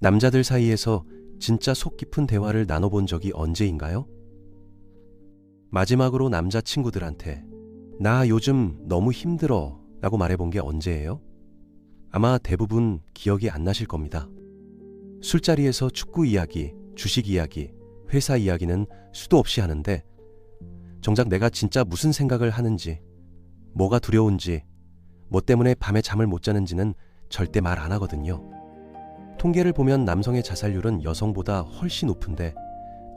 남자들 사이에서 진짜 속 깊은 대화를 나눠본 적이 언제인가요? 마지막으로 남자친구들한테 나 요즘 너무 힘들어 라고 말해본 게 언제예요? 아마 대부분 기억이 안 나실 겁니다. 술자리에서 축구 이야기, 주식 이야기, 회사 이야기는 수도 없이 하는데 정작 내가 진짜 무슨 생각을 하는지, 뭐가 두려운지, 뭐 때문에 밤에 잠을 못 자는지는 절대 말 안 하거든요. 통계를 보면 남성의 자살률은 여성보다 훨씬 높은데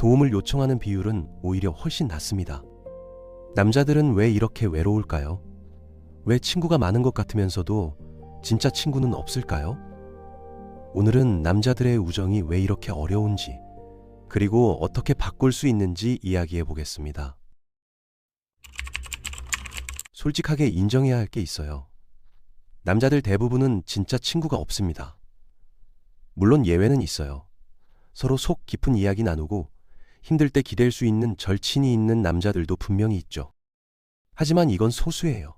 도움을 요청하는 비율은 오히려 훨씬 낮습니다. 남자들은 왜 이렇게 외로울까요? 왜 친구가 많은 것 같으면서도 진짜 친구는 없을까요? 오늘은 남자들의 우정이 왜 이렇게 어려운지, 그리고 어떻게 바꿀 수 있는지 이야기해 보겠습니다. 솔직하게 인정해야 할 게 있어요. 남자들 대부분은 진짜 친구가 없습니다. 물론 예외는 있어요. 서로 속 깊은 이야기 나누고 힘들 때 기댈 수 있는 절친이 있는 남자들도 분명히 있죠. 하지만 이건 소수예요.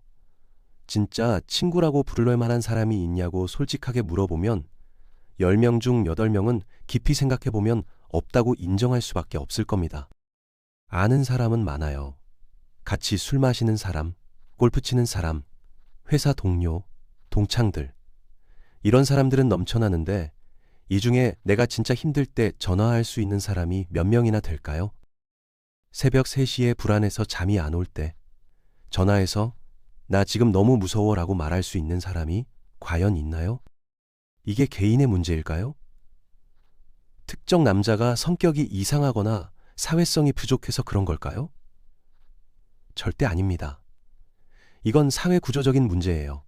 진짜 친구라고 부를 만한 사람이 있냐고 솔직하게 물어보면 10명 중 8명은 깊이 생각해보면 없다고 인정할 수밖에 없을 겁니다. 아는 사람은 많아요. 같이 술 마시는 사람, 골프 치는 사람, 회사 동료, 동창들. 이런 사람들은 넘쳐나는데 이 중에 내가 진짜 힘들 때 전화할 수 있는 사람이 몇 명이나 될까요? 새벽 3시에 불안해서 잠이 안 올 때 전화해서 나 지금 너무 무서워 라고 말할 수 있는 사람이 과연 있나요? 이게 개인의 문제일까요? 특정 남자가 성격이 이상하거나 사회성이 부족해서 그런 걸까요? 절대 아닙니다. 이건 사회 구조적인 문제예요.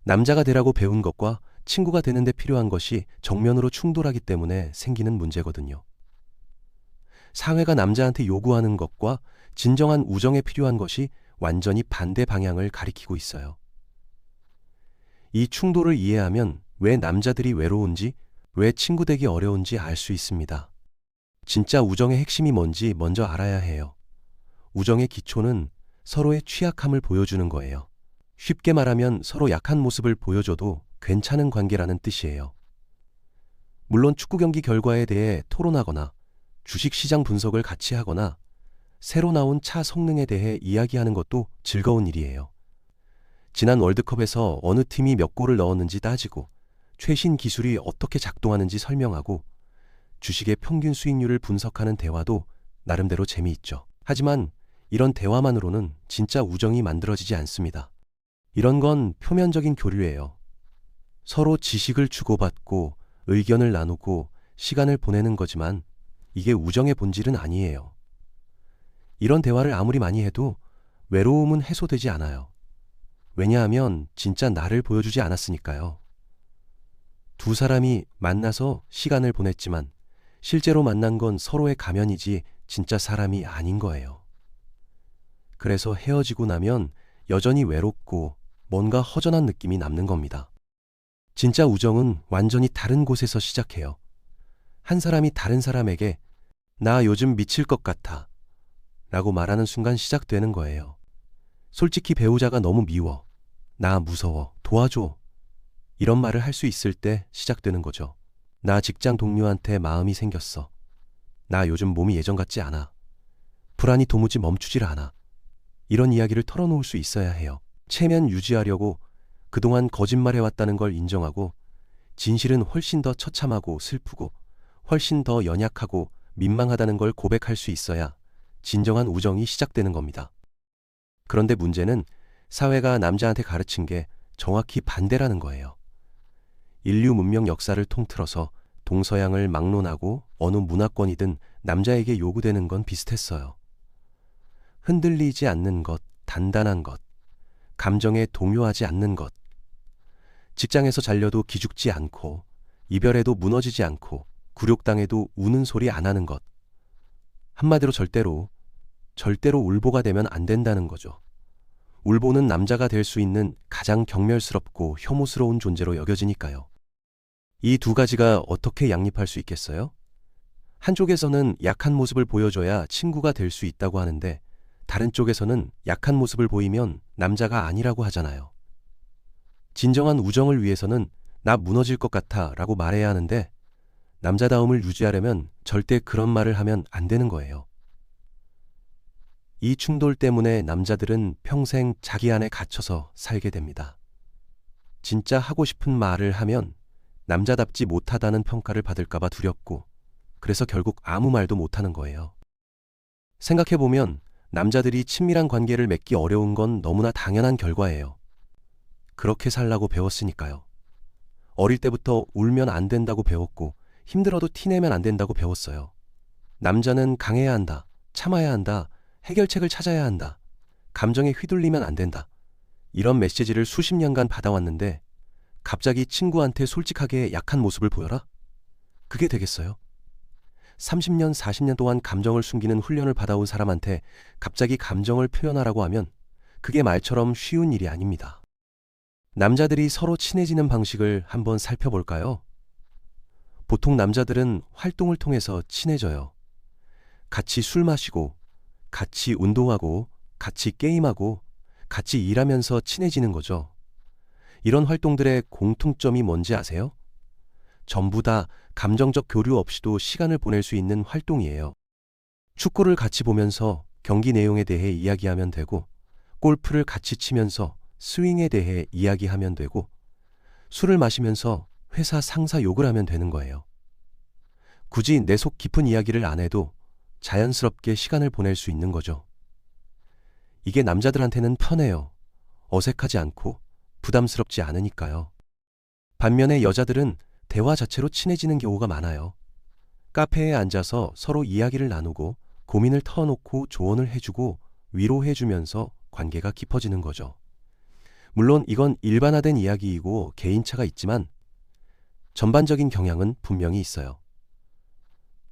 남자가 되라고 배운 것과 친구가 되는데 필요한 것이 정면으로 충돌하기 때문에 생기는 문제거든요. 사회가 남자한테 요구하는 것과 진정한 우정에 필요한 것이 완전히 반대 방향을 가리키고 있어요. 이 충돌을 이해하면 왜 남자들이 외로운지, 왜 친구 되기 어려운지 알 수 있습니다. 진짜 우정의 핵심이 뭔지 먼저 알아야 해요. 우정의 기초는 서로의 취약함을 보여주는 거예요. 쉽게 말하면 서로 약한 모습을 보여줘도 괜찮은 관계라는 뜻이에요. 물론 축구 경기 결과에 대해 토론하거나 주식시장 분석을 같이 하거나 새로 나온 차 성능에 대해 이야기하는 것도 즐거운 일이에요. 지난 월드컵에서 어느 팀이 몇 골을 넣었는지 따지고 최신 기술이 어떻게 작동하는지 설명하고 주식의 평균 수익률을 분석하는 대화도 나름대로 재미있죠. 하지만 이런 대화만으로는 진짜 우정이 만들어지지 않습니다. 이런 건 표면적인 교류예요. 서로 지식을 주고받고 의견을 나누고 시간을 보내는 거지만 이게 우정의 본질은 아니에요. 이런 대화를 아무리 많이 해도 외로움은 해소되지 않아요. 왜냐하면 진짜 나를 보여주지 않았으니까요. 두 사람이 만나서 시간을 보냈지만 실제로 만난 건 서로의 가면이지 진짜 사람이 아닌 거예요. 그래서 헤어지고 나면 여전히 외롭고 뭔가 허전한 느낌이 남는 겁니다. 진짜 우정은 완전히 다른 곳에서 시작해요. 한 사람이 다른 사람에게 나 요즘 미칠 것 같아 라고 말하는 순간 시작되는 거예요. 솔직히 배우자가 너무 미워, 나 무서워, 도와줘 이런 말을 할 수 있을 때 시작되는 거죠. 나 직장 동료한테 마음이 생겼어. 나 요즘 몸이 예전 같지 않아. 불안이 도무지 멈추질 않아. 이런 이야기를 털어놓을 수 있어야 해요. 체면 유지하려고 그동안 거짓말해왔다는 걸 인정하고 진실은 훨씬 더 처참하고 슬프고 훨씬 더 연약하고 민망하다는 걸 고백할 수 있어야 진정한 우정이 시작되는 겁니다. 그런데 문제는 사회가 남자한테 가르친 게 정확히 반대라는 거예요. 인류 문명 역사를 통틀어서 동서양을 막론하고 어느 문화권이든 남자에게 요구되는 건 비슷했어요. 흔들리지 않는 것, 단단한 것, 감정에 동요하지 않는 것, 직장에서 잘려도 기죽지 않고 이별해도 무너지지 않고 굴욕당해도 우는 소리 안 하는 것. 한마디로 절대로 울보가 되면 안 된다는 거죠. 울보는 남자가 될 수 있는 가장 경멸스럽고 혐오스러운 존재로 여겨지니까요. 이 두 가지가 어떻게 양립할 수 있겠어요? 한쪽에서는 약한 모습을 보여줘야 친구가 될 수 있다고 하는데 다른 쪽에서는 약한 모습을 보이면 남자가 아니라고 하잖아요. 진정한 우정을 위해서는 나 무너질 것 같아 라고 말해야 하는데 남자다움을 유지하려면 절대 그런 말을 하면 안 되는 거예요. 이 충돌 때문에 남자들은 평생 자기 안에 갇혀서 살게 됩니다. 진짜 하고 싶은 말을 하면 남자답지 못하다는 평가를 받을까봐 두렵고, 그래서 결국 아무 말도 못하는 거예요. 생각해보면 남자들이 친밀한 관계를 맺기 어려운 건 너무나 당연한 결과예요. 그렇게 살라고 배웠으니까요. 어릴 때부터 울면 안 된다고 배웠고, 힘들어도 티내면 안 된다고 배웠어요. 남자는 강해야 한다, 참아야 한다, 해결책을 찾아야 한다, 감정에 휘둘리면 안 된다. 이런 메시지를 수십 년간 받아왔는데 갑자기 친구한테 솔직하게 약한 모습을 보여라? 그게 되겠어요? 30년, 40년 동안 감정을 숨기는 훈련을 받아온 사람한테 갑자기 감정을 표현하라고 하면 그게 말처럼 쉬운 일이 아닙니다. 남자들이 서로 친해지는 방식을 한번 살펴볼까요? 보통 남자들은 활동을 통해서 친해져요. 같이 술 마시고, 같이 운동하고, 같이 게임하고, 같이 일하면서 친해지는 거죠. 이런 활동들의 공통점이 뭔지 아세요? 전부 다 감정적 교류 없이도 시간을 보낼 수 있는 활동이에요. 축구를 같이 보면서 경기 내용에 대해 이야기하면 되고, 골프를 같이 치면서 스윙에 대해 이야기하면 되고, 술을 마시면서 회사 상사 욕을 하면 되는 거예요. 굳이 내 속 깊은 이야기를 안 해도 자연스럽게 시간을 보낼 수 있는 거죠. 이게 남자들한테는 편해요. 어색하지 않고 부담스럽지 않으니까요. 반면에 여자들은 대화 자체로 친해지는 경우가 많아요. 카페에 앉아서 서로 이야기를 나누고 고민을 털어놓고 조언을 해주고 위로해주면서 관계가 깊어지는 거죠. 물론 이건 일반화된 이야기이고 개인차가 있지만 전반적인 경향은 분명히 있어요.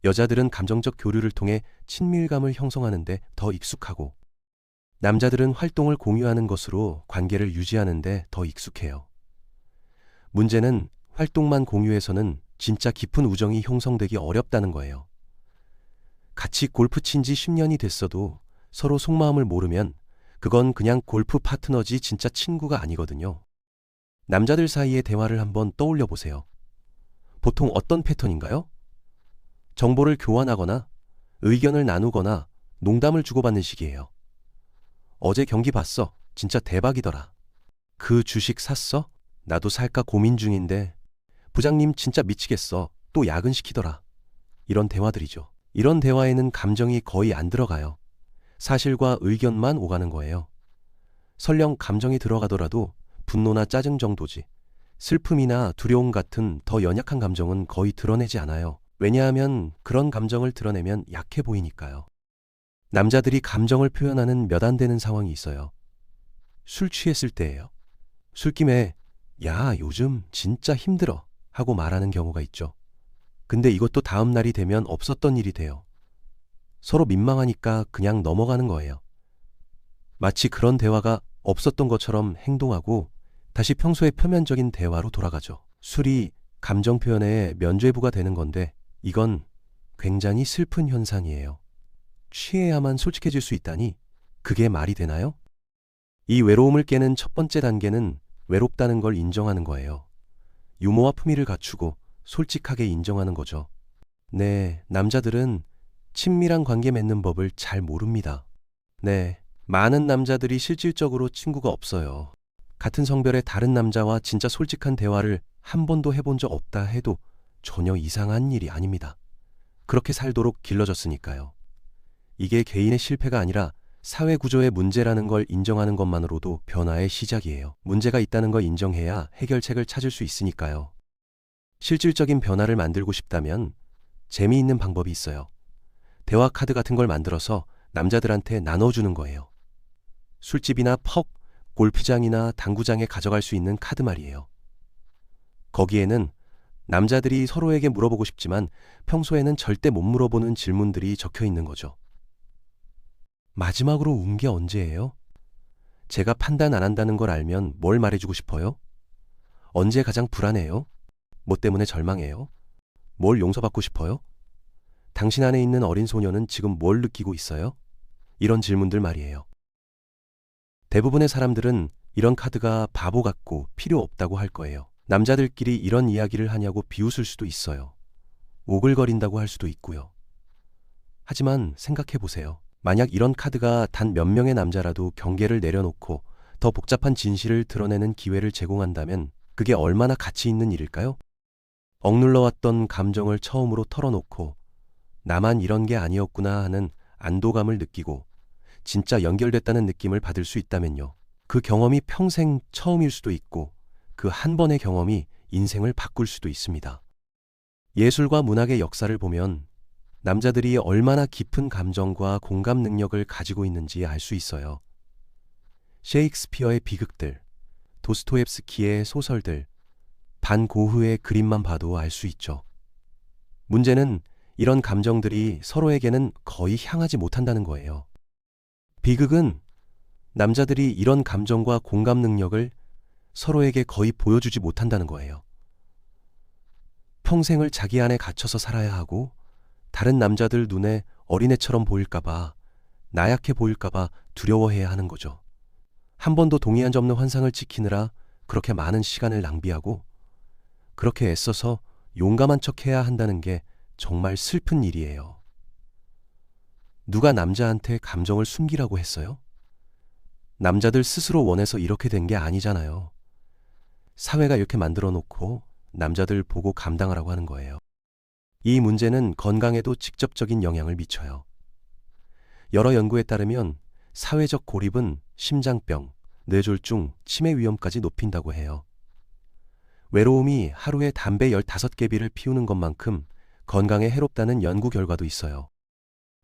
여자들은 감정적 교류를 통해 친밀감을 형성하는데 더 익숙하고, 남자들은 활동을 공유하는 것으로 관계를 유지하는데 더 익숙해요. 문제는 활동만 공유해서는 진짜 깊은 우정이 형성되기 어렵다는 거예요. 같이 골프 친 지 10년이 됐어도 서로 속마음을 모르면 그건 그냥 골프 파트너지 진짜 친구가 아니거든요. 남자들 사이의 대화를 한번 떠올려 보세요. 보통 어떤 패턴인가요? 정보를 교환하거나 의견을 나누거나 농담을 주고받는 식이에요. 어제 경기 봤어. 진짜 대박이더라. 그 주식 샀어? 나도 살까 고민 중인데 부장님 진짜 미치겠어. 또 야근시키더라. 이런 대화들이죠. 이런 대화에는 감정이 거의 안 들어가요. 사실과 의견만 오가는 거예요. 설령 감정이 들어가더라도 분노나 짜증 정도지, 슬픔이나 두려움 같은 더 연약한 감정은 거의 드러내지 않아요. 왜냐하면 그런 감정을 드러내면 약해 보이니까요. 남자들이 감정을 표현하는 몇 안 되는 상황이 있어요. 술 취했을 때예요. 술김에 야, 요즘 진짜 힘들어 하고 말하는 경우가 있죠. 근데 이것도 다음 날이 되면 없었던 일이 돼요. 서로 민망하니까 그냥 넘어가는 거예요. 마치 그런 대화가 없었던 것처럼 행동하고 다시 평소의 표면적인 대화로 돌아가죠. 술이 감정 표현의 면죄부가 되는 건데 이건 굉장히 슬픈 현상이에요. 취해야만 솔직해질 수 있다니 그게 말이 되나요? 이 외로움을 깨는 첫 번째 단계는 외롭다는 걸 인정하는 거예요. 유머와 품위를 갖추고 솔직하게 인정하는 거죠. 네, 남자들은 친밀한 관계 맺는 법을 잘 모릅니다. 네, 많은 남자들이 실질적으로 친구가 없어요. 같은 성별의 다른 남자와 진짜 솔직한 대화를 한 번도 해본 적 없다 해도 전혀 이상한 일이 아닙니다. 그렇게 살도록 길러졌으니까요. 이게 개인의 실패가 아니라 사회 구조의 문제라는 걸 인정하는 것만으로도 변화의 시작이에요. 문제가 있다는 걸 인정해야 해결책을 찾을 수 있으니까요. 실질적인 변화를 만들고 싶다면 재미있는 방법이 있어요. 대화 카드 같은 걸 만들어서 남자들한테 나눠주는 거예요. 술집이나 펍, 골프장이나 당구장에 가져갈 수 있는 카드 말이에요. 거기에는 남자들이 서로에게 물어보고 싶지만 평소에는 절대 못 물어보는 질문들이 적혀 있는 거죠. 마지막으로 운 게 언제예요? 제가 판단 안 한다는 걸 알면 뭘 말해주고 싶어요? 언제 가장 불안해요? 뭐 때문에 절망해요? 뭘 용서받고 싶어요? 당신 안에 있는 어린 소녀는 지금 뭘 느끼고 있어요? 이런 질문들 말이에요. 대부분의 사람들은 이런 카드가 바보 같고 필요 없다고 할 거예요. 남자들끼리 이런 이야기를 하냐고 비웃을 수도 있어요. 오글거린다고 할 수도 있고요. 하지만 생각해 보세요. 만약 이런 카드가 단 몇 명의 남자라도 경계를 내려놓고 더 복잡한 진실을 드러내는 기회를 제공한다면 그게 얼마나 가치 있는 일일까요? 억눌러왔던 감정을 처음으로 털어놓고 나만 이런 게 아니었구나 하는 안도감을 느끼고 진짜 연결됐다는 느낌을 받을 수 있다면요. 그 경험이 평생 처음일 수도 있고 그 한 번의 경험이 인생을 바꿀 수도 있습니다. 예술과 문학의 역사를 보면 남자들이 얼마나 깊은 감정과 공감 능력을 가지고 있는지 알 수 있어요. 셰익스피어의 비극들, 도스토옙스키의 소설들, 반 고흐의 그림만 봐도 알 수 있죠. 문제는 이런 감정들이 서로에게는 거의 향하지 못한다는 거예요. 비극은 남자들이 이런 감정과 공감 능력을 서로에게 거의 보여주지 못한다는 거예요. 평생을 자기 안에 갇혀서 살아야 하고 다른 남자들 눈에 어린애처럼 보일까봐, 나약해 보일까봐 두려워해야 하는 거죠. 한 번도 동의한 적 없는 환상을 지키느라 그렇게 많은 시간을 낭비하고 그렇게 애써서 용감한 척해야 한다는 게 정말 슬픈 일이에요. 누가 남자한테 감정을 숨기라고 했어요? 남자들 스스로 원해서 이렇게 된 게 아니잖아요. 사회가 이렇게 만들어 놓고 남자들 보고 감당하라고 하는 거예요. 이 문제는 건강에도 직접적인 영향을 미쳐요. 여러 연구에 따르면 사회적 고립은 심장병, 뇌졸중, 치매 위험까지 높인다고 해요. 외로움이 하루에 담배 15개비를 피우는 것만큼 건강에 해롭다는 연구 결과도 있어요.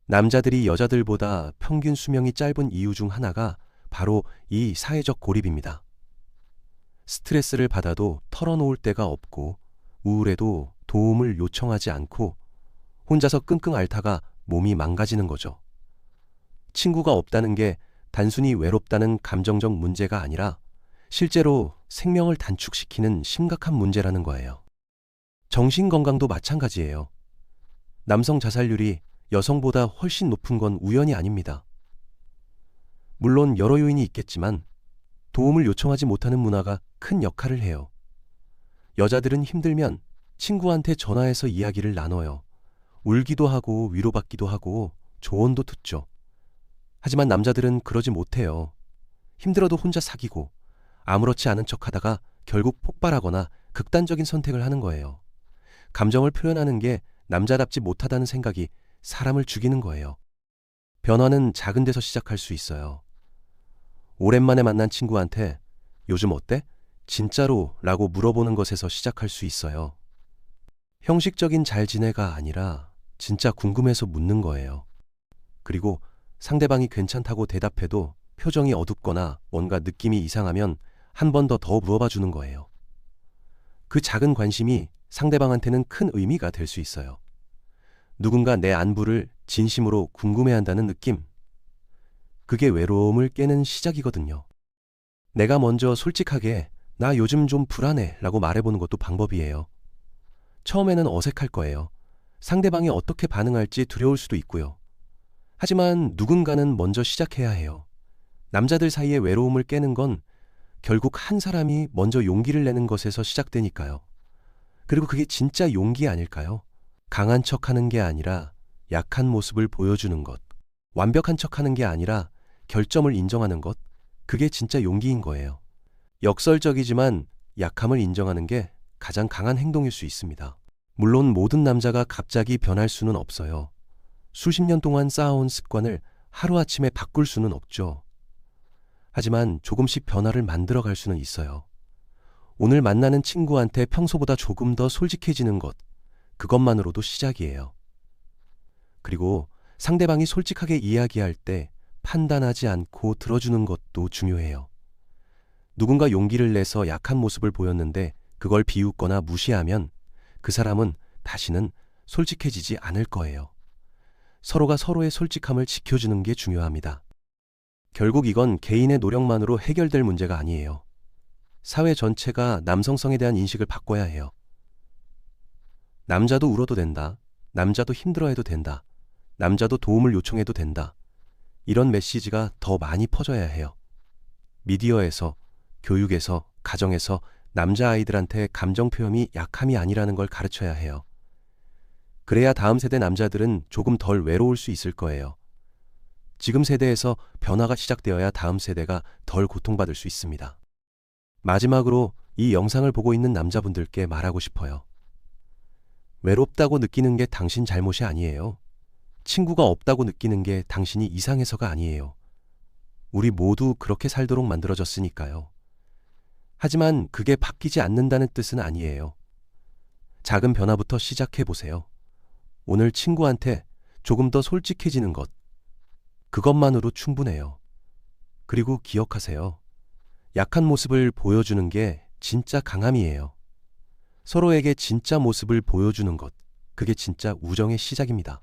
남자들이 여자들보다 평균 수명이 짧은 이유 중 하나가 바로 이 사회적 고립입니다. 스트레스를 받아도 털어놓을 데가 없고 우울해도 도움을 요청하지 않고 혼자서 끙끙 앓다가 몸이 망가지는 거죠. 친구가 없다는 게 단순히 외롭다는 감정적 문제가 아니라 실제로 생명을 단축시키는 심각한 문제라는 거예요. 정신건강도 마찬가지예요. 남성 자살률이 여성보다 훨씬 높은 건 우연이 아닙니다. 물론 여러 요인이 있겠지만 도움을 요청하지 못하는 문화가 큰 역할을 해요. 여자들은 힘들면 친구한테 전화해서 이야기를 나눠요. 울기도 하고 위로받기도 하고 조언도 듣죠. 하지만 남자들은 그러지 못해요. 힘들어도 혼자 사귀고 아무렇지 않은 척하다가 결국 폭발하거나 극단적인 선택을 하는 거예요. 감정을 표현하는 게 남자답지 못하다는 생각이 사람을 죽이는 거예요. 변화는 작은 데서 시작할 수 있어요. 오랜만에 만난 친구한테 요즘 어때? 진짜로? 라고 물어보는 것에서 시작할 수 있어요. 형식적인 잘 지내가 아니라 진짜 궁금해서 묻는 거예요. 그리고 상대방이 괜찮다고 대답해도 표정이 어둡거나 뭔가 느낌이 이상하면 한 번 더 물어봐 주는 거예요. 그 작은 관심이 상대방한테는 큰 의미가 될 수 있어요. 누군가 내 안부를 진심으로 궁금해한다는 느낌. 그게 외로움을 깨는 시작이거든요. 내가 먼저 솔직하게 나 요즘 좀 불안해 라고 말해보는 것도 방법이에요. 처음에는 어색할 거예요. 상대방이 어떻게 반응할지 두려울 수도 있고요. 하지만 누군가는 먼저 시작해야 해요. 남자들 사이의 외로움을 깨는 건 결국 한 사람이 먼저 용기를 내는 것에서 시작되니까요. 그리고 그게 진짜 용기 아닐까요? 강한 척하는 게 아니라 약한 모습을 보여주는 것. 완벽한 척하는 게 아니라 결점을 인정하는 것. 그게 진짜 용기인 거예요. 역설적이지만 약함을 인정하는 게 가장 강한 행동일 수 있습니다. 물론 모든 남자가 갑자기 변할 수는 없어요. 수십 년 동안 쌓아온 습관을 하루아침에 바꿀 수는 없죠. 하지만 조금씩 변화를 만들어갈 수는 있어요. 오늘 만나는 친구한테 평소보다 조금 더 솔직해지는 것, 그것만으로도 시작이에요. 그리고 상대방이 솔직하게 이야기할 때 판단하지 않고 들어주는 것도 중요해요. 누군가 용기를 내서 약한 모습을 보였는데 그걸 비웃거나 무시하면 그 사람은 다시는 솔직해지지 않을 거예요. 서로가 서로의 솔직함을 지켜주는 게 중요합니다. 결국 이건 개인의 노력만으로 해결될 문제가 아니에요. 사회 전체가 남성성에 대한 인식을 바꿔야 해요. 남자도 울어도 된다. 남자도 힘들어해도 된다. 남자도 도움을 요청해도 된다. 이런 메시지가 더 많이 퍼져야 해요. 미디어에서, 교육에서, 가정에서 남자아이들한테 감정 표현이 약함이 아니라는 걸 가르쳐야 해요. 그래야 다음 세대 남자들은 조금 덜 외로울 수 있을 거예요. 지금 세대에서 변화가 시작되어야 다음 세대가 덜 고통받을 수 있습니다. 마지막으로 이 영상을 보고 있는 남자분들께 말하고 싶어요. 외롭다고 느끼는 게 당신 잘못이 아니에요. 친구가 없다고 느끼는 게 당신이 이상해서가 아니에요. 우리 모두 그렇게 살도록 만들어졌으니까요. 하지만 그게 바뀌지 않는다는 뜻은 아니에요. 작은 변화부터 시작해 보세요. 오늘 친구한테 조금 더 솔직해지는 것, 그것만으로 충분해요. 그리고 기억하세요. 약한 모습을 보여주는 게 진짜 강함이에요. 서로에게 진짜 모습을 보여주는 것, 그게 진짜 우정의 시작입니다.